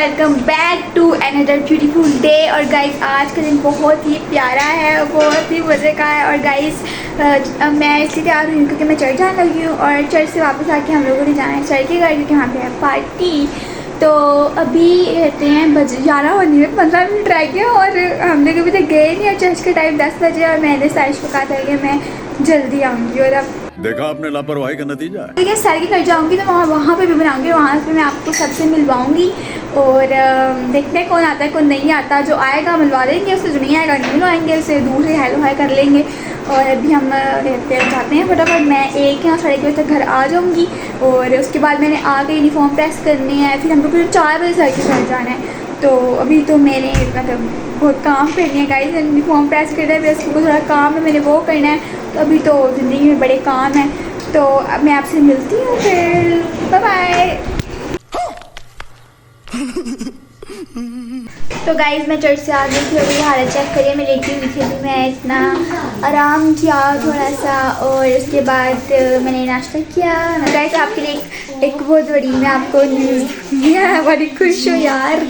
Welcome back to another beautiful day. اور guys آج کا دن بہت ہی پیارا ہے, بہت ہی مزے کا ہے. اور گائز میں اس لیے تیار ہوئی ہوں کیونکہ میں چرچ جانے لگی ہوں, اور چرچ سے واپس آ کے ہم لوگوں نے جانا ہے سر کے گھر کیونکہ وہاں پہ ہے پارٹی. تو ابھی رہتے ہیں 11 ہونے میں 15 منٹ رہ گئے اور ہم لوگ ابھی تک گئے نہیں. اور چرچ کا ٹائم 10 بجے اور میں نے سائش کو کہا تھا کہ میں جلدی آؤں گی. اور اب دیکھا آپ نے لاپرواہی کا نتیجہ ہے. ٹھیک ہے, سر کے گھر جاؤں گی تو وہاں پہ بھی بناؤں گی, وہاں پہ میں آپ کو سب سے ملواؤں گی. اور دیکھتے ہیں کون آتا ہے کون نہیں آتا. جو آئے گا ملوا دیں گے, اس سے جو نہیں آئے گا نہیں ملوائیں گے, اسے دور سے ہیلو ہائی کر لیں گے. اور ابھی ہم جاتے ہیں فٹافٹ. میں 1 یا 1:30 بجے تک گھر آ جاؤں گی. اور اس کے بعد میں نے آ کے یونیفارم پریس کرنی ہے, پھر ہم کو 4 بجے سر کے گھر جانا ہے. تو ابھی تو میں نے مطلب بہت کام کرنے ہیں گائز. یونیفارم پریس کرنا ہے, پھر اس کو تھوڑا کام ہے میں نے وہ کرنا ہے. تو ابھی تو زندگی میں بڑے کام ہیں. تو اب میں آپ سے ملتی ہوں, پھر بائے بائے. تو گائز میں چرچ سے آ گئی تھی, ابھی حالت چیک کریے میں لیٹی ہوئی تھی. ابھی میں اتنا آرام کیا تھوڑا سا, اور اس کے بعد میں نے ناشتہ کیا. گائز آپ کے لیے ایک بہت بڑی میں آپ کو نیوز بڑی خوش ہوں یار,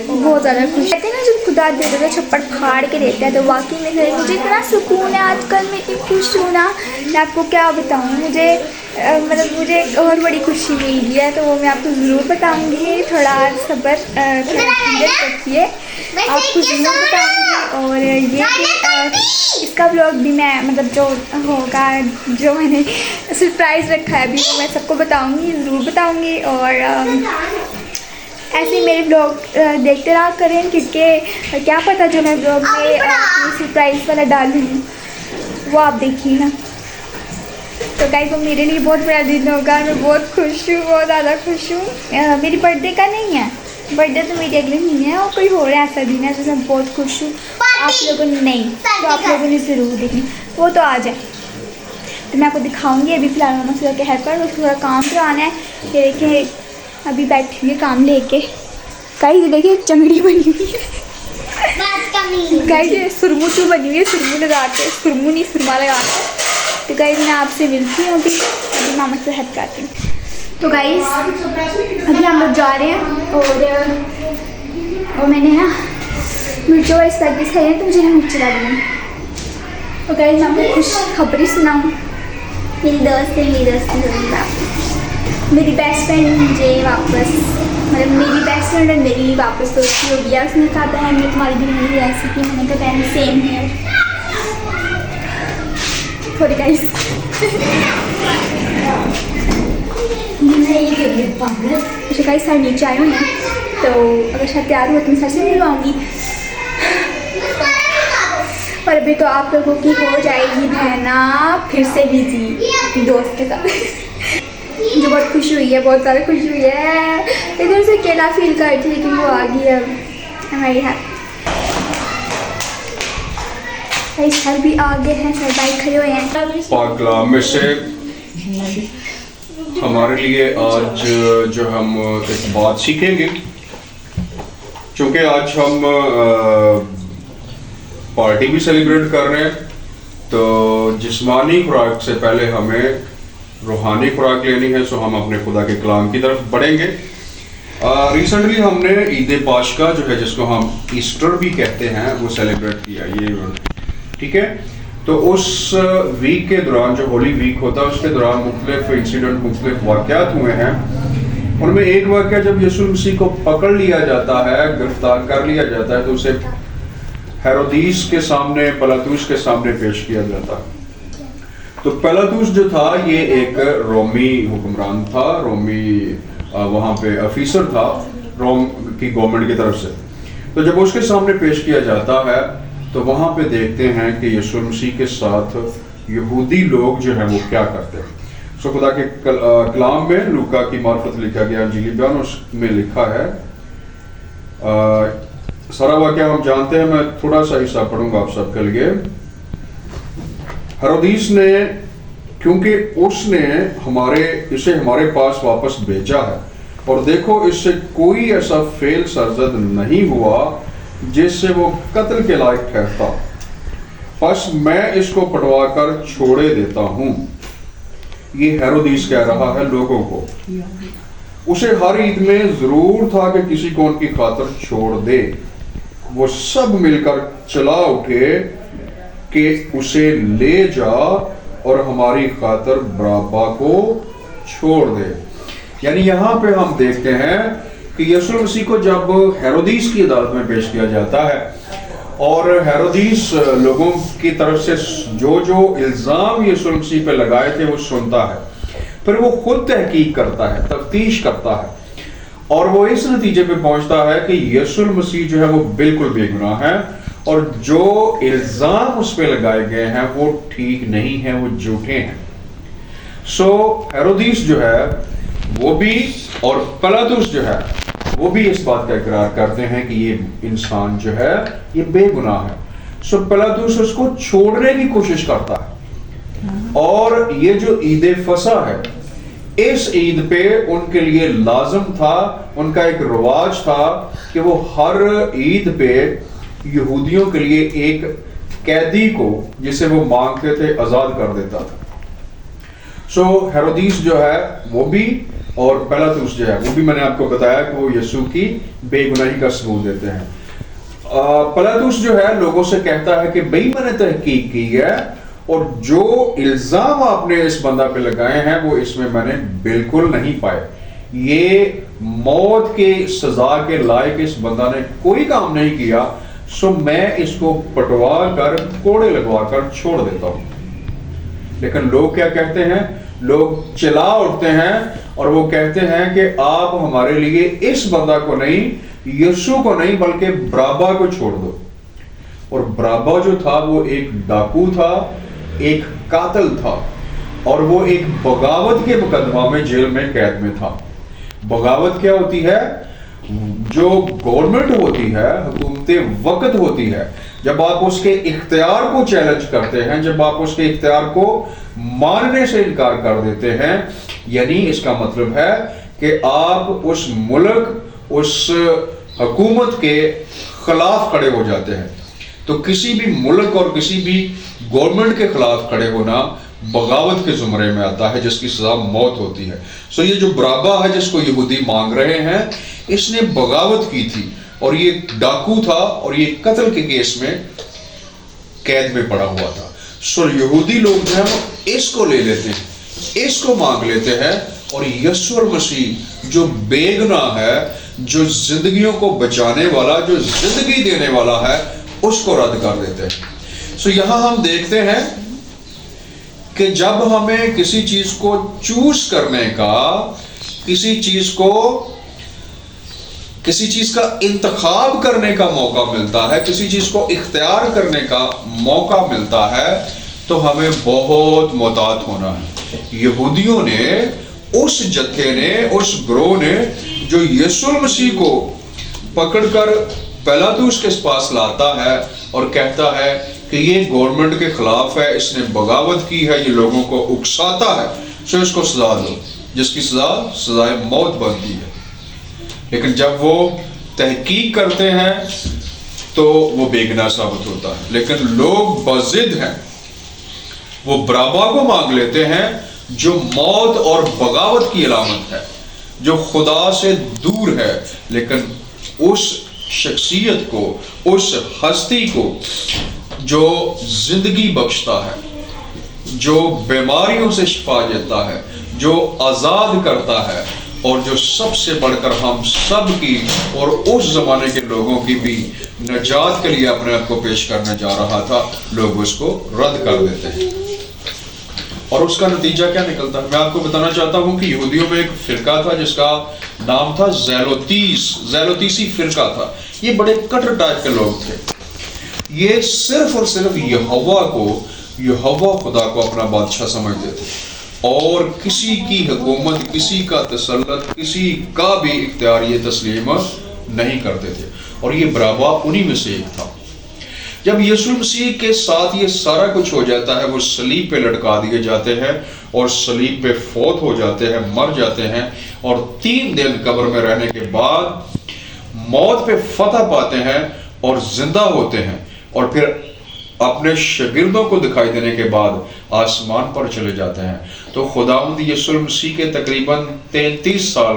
بہت زیادہ خوش. کہتے ہیں نا جب خدا دے دے تو چھپڑ پھاڑ کے دیتا ہے, تو واقعی میں مجھے اتنا سکون ہے آج کل. میں اتنی خوش ہوں نا, میں آپ کو کیا بتاؤں. مجھے ایک اور بڑی خوشی ملی ہے, تو وہ میں آپ کو ضرور بتاؤں گی. تھوڑا صبر رکھیے, آپ کو ضرور بتاؤں گی. اور یہ کہ اس کا بلاگ بھی میں مطلب جو ہوگا, جو میں نے سرپرائز رکھا ہے ابھی, وہ میں سب کو بتاؤں گی, ضرور بتاؤں گی. اور ایسے ہی میرے بلاگ دیکھتے رہا کریں, کیونکہ کیا پتہ جو میں بلاگ میں سرپرائز والا ڈالوں وہ آپ دیکھیے نا. تو گائز وہ میرے لیے بہت بڑا دن ہوگا, میں بہت خوش ہوں, بہت زیادہ خوش ہوں. میری برتھ ڈے کا نہیں ہے, برتھ ڈے تو میری اگلے مہینے ہے, اور کوئی ہو رہا ہے ایسا دن ہے جس میں بہت خوش ہوں. آپ لوگوں نے نہیں, تو آپ لوگوں نے ضرور دیکھنی, وہ تو آ جائے تو میں آپ کو دکھاؤں گی. ابھی فی الحال ماما صبح کے ہیلپر, اس کو تھوڑا کام کرانا ہے. یہ دیکھیں ابھی بیٹھی ہوئی ہے کام لے کے. گائز دیکھیے چمڑی بنی ہوئی ہے, گائز سرمو تو بنی ہوئی ہے, سرمو لگا کے, سرمو نہیں سرما لگا کے. تو گائز میں آپ سے ملتی ہوں ابھی ماما سے ہیلپ کرتی ہوں. تو گائز ابھی ہم لوگ جا رہے ہیں, اور میں نے نا مرچوں کا اسپیکس کھائی ہیں, تو مجھے نا مرچ لگ رہی ہیں. تو گائز میں آپ کو خوش خبری سناؤں. میری دوست ہے, میری دوستی ہوگی واپس, میری بیسٹ فرینڈ مجھے واپس مطلب میری بیسٹ فرینڈ اور میرے لیے واپس دوستی ہو گیا. اس نے کہا بہن میں تمہاری بھی نہیں رہ سکی. میں نے کہا بہن سیم ہے. تھوڑی گائز اچھا گائز سر نیچے آئے ہوئے ہیں, تو اگر شاید تیار ہوا تو میں سر سے ملواؤں گی. اور ابھی تو آپ لوگوں کی ہو جائے گی بہنا پھر سے بزی اپنی دوست کے ساتھ, جو بہت خوش ہوئی ہے, بہت زیادہ خوش ہوئی ہے. ادھر سے اکیلا فیل کر رہی تھی, لیکن وہ آ گئی ہے ہماری ہے. سر بھی آگے ہیں, سر بائک کھڑے ہوئے ہیں. پاک کلام میں سے ہمارے لیے آج جو ہم ایک بات سیکھیں گے, چونکہ آج ہم پارٹی بھی سیلیبریٹ کر رہے ہیں, تو جسمانی خوراک سے پہلے ہمیں روحانی خوراک لینی ہے. سو ہم اپنے خدا کے کلام کی طرف بڑھیں گے. ریسنٹلی ہم نے عید پاشکا جو ہے, جس کو ہم ایسٹر بھی کہتے ہیں, وہ سیلیبریٹ کیا. یہ ٹھیک ہے. تو اس ویک کے دوران, جو ہولی ویک ہوتا ہے, اس کے دوران مختلف انسیڈنٹ, مختلف واقعات ہوئے ہیں. ان میں ایک واقعہ جب یسوع مسیح کو پکڑ لیا جاتا ہے, گرفتار کر لیا جاتا ہے, تو اسے ہیرودیس کے سامنے, پلاطوس کے سامنے پیش کیا جاتا ہے. تو پلاطوس جو تھا یہ ایک رومی حکمران تھا, رومی وہاں پہ افیسر تھا روم کی گورنمنٹ کی طرف سے. تو جب اس کے سامنے پیش کیا جاتا ہے, تو وہاں پہ دیکھتے ہیں کہ یسوع مسیح کے ساتھ یہودی لوگ جو ہیں وہ کیا کرتے ہیں. سو خدا کے کلام میں لوکا کی معرفت لکھا گیا انجیلی بیان, اس میں لکھا ہے, سارا واقعہ ہم جانتے ہیں, میں تھوڑا سا حصہ پڑھوں گا آپ سب کے لیے. ہیرودیس نے, کیونکہ اس نے اسے ہمارے پاس واپس بھیجا ہے, اور دیکھو اس سے کوئی ایسا فعل سرزد نہیں ہوا جس سے وہ قتل کے لائق ٹھہرتا, پس میں اس کو پڑوا کر چھوڑے دیتا ہوں. یہ ہیرودیس کہہ رہا ہے لوگوں کو. اسے ہر عید میں ضرور تھا کہ کسی کو ان کی خاطر چھوڑ دے. وہ سب مل کر چلا اٹھے کہ اسے لے جا اور ہماری خاطر برابا کو چھوڑ دے. یعنی یہاں پہ ہم دیکھتے ہیں کہ یسوع مسیح کو جب ہیرودیس کی عدالت میں پیش کیا جاتا ہے اور ہیرودیس لوگوں کی طرف سے جو الزام یسوع مسیح پہ لگائے تھے وہ سنتا ہے, پھر وہ خود تحقیق کرتا ہے, تفتیش کرتا ہے اور وہ اس نتیجے پہ پہنچتا ہے کہ یسوع مسیح جو ہے وہ بالکل بے گناہ ہے اور جو الزام اس پہ لگائے گئے ہیں وہ ٹھیک نہیں ہیں, وہ جھوٹے ہیں. سو ہیرودیس جو ہے وہ بھی اور پلاطس جو ہے وہ بھی اس بات کا اقرار کرتے ہیں کہ یہ انسان جو ہے یہ بے گناہ ہے. سو پلاطس اس کو چھوڑنے کی کوشش کرتا ہے اور یہ جو عید فصح ہے اس عید پہ ان کے لیے لازم تھا, ان کا ایک رواج تھا کہ وہ ہر عید پہ یہودیوں کے لیے ایک قیدی کو جسے وہ مانگتے تھے آزاد کر دیتا تھا. سو ہیرودیس جو ہے وہ بھی اور پلاطس جو ہے وہ بھی, میں نے آپ کو بتایا کہ وہ یسوع کی بے گناہی کا ثبوت دیتے ہیں. پلاطس جو ہے لوگوں سے کہتا ہے کہ بھئی میں نے تحقیق کی ہے اور جو الزام آپ نے اس بندہ پہ لگائے ہیں وہ اس میں نے بالکل نہیں پائے, یہ موت کے سزا کے لائق اس بندہ نے کوئی کام نہیں کیا, سو میں اس کو پٹوا کر کوڑے لگوا کر چھوڑ دیتا ہوں. لیکن لوگ کیا کہتے ہیں, لوگ چلا اٹھتے ہیں اور وہ کہتے ہیں کہ آپ ہمارے لیے اس بندہ کو نہیں, یسوع کو نہیں بلکہ برابا کو چھوڑ دو. اور برابا جو تھا وہ ایک ڈاکو تھا, ایک قاتل تھا اور وہ ایک بغاوت کے مقدمہ میں جیل میں قید میں تھا. بغاوت کیا ہوتی ہے؟ جو گورنمنٹ ہوتی ہے, حکومت وقت ہوتی ہے, جب آپ اس کے اختیار کو چیلنج کرتے ہیں, جب آپ اس کے اختیار کو ماننے سے انکار کر دیتے ہیں, یعنی اس کا مطلب ہے کہ آپ اس ملک, اس حکومت کے خلاف کھڑے ہو جاتے ہیں. تو کسی بھی ملک اور کسی بھی گورنمنٹ کے خلاف کھڑے ہونا بغاوت کے زمرے میں آتا ہے جس کی سزا موت ہوتی ہے. سو یہ جو برابا ہے جس کو یہودی مانگ رہے ہیں, اس نے بغاوت کی تھی اور یہ ڈاکو تھا اور یہ قتل کے کیس میں قید میں پڑا ہوا تھا. سو یہودی لوگ جو ہیں وہ اس کو لے لیتے ہیں, اس کو مانگ لیتے ہیں اور یسوع مسیح جو بے گناہ ہے, جو زندگیوں کو بچانے والا, جو زندگی دینے والا ہے, اس کو رد کر دیتے ہیں. سو یہاں ہم دیکھتے ہیں کہ جب ہمیں کسی چیز کو چوز کرنے کا, کسی چیز کا انتخاب کرنے کا موقع ملتا ہے, کسی چیز کو اختیار کرنے کا موقع ملتا ہے, تو ہمیں بہت محتاط ہونا ہے. یہودیوں نے, اس جتھے نے, اس گروہ نے جو یسوع مسیح کو پکڑ کر پلاطس کے پاس لاتا ہے اور کہتا ہے کہ یہ گورنمنٹ کے خلاف ہے, اس نے بغاوت کی ہے, یہ لوگوں کو اکساتا ہے, سو اس کو سزا دو, جس کی سزائے موت بنتی ہے. لیکن جب وہ تحقیق کرتے ہیں تو وہ بے گناہ ثابت ہوتا ہے. لیکن لوگ بضد ہیں, وہ برابا کو مانگ لیتے ہیں جو موت اور بغاوت کی علامت ہے, جو خدا سے دور ہے, لیکن اس شخصیت کو, اس ہستی کو جو زندگی بخشتا ہے, جو بیماریوں سے شفا دیتا ہے, جو آزاد کرتا ہے, اور جو سب سے بڑھ کر ہم سب کی اور اس زمانے کے لوگوں کی بھی نجات کے لیے اپنے آپ کو پیش کرنے جا رہا تھا, لوگ اس کو رد کر دیتے ہیں. اور اس کا نتیجہ کیا نکلتا ہے؟ میں آپ کو بتانا چاہتا ہوں کہ یہودیوں میں ایک فرقہ تھا جس کا نام تھا زیلوتیسی فرقہ تھا. یہ بڑے کٹر ٹائپ کے لوگ تھے. یہ صرف اور صرف یہوہ خدا کو اپنا بادشاہ سمجھتے تھے اور کسی کی حکومت, کسی کا تسلط, کسی کا بھی اختیار یہ تسلیم نہیں کرتے تھے. اور یہ برابا انہی میں سے ایک تھا. جب یسوع مسیح کے ساتھ یہ سارا کچھ ہو جاتا ہے, وہ صلیب پہ لٹکا دیے جاتے ہیں اور صلیب پہ فوت ہو جاتے ہیں, مر جاتے ہیں, اور 3 دن قبر میں رہنے کے بعد موت پہ فتح پاتے ہیں اور زندہ ہوتے ہیں, اور پھر اپنے شاگردوں کو دکھائی دینے کے بعد آسمان پر چلے جاتے ہیں. تو خداوند یسوع مسیح کے تقریباً 33 سال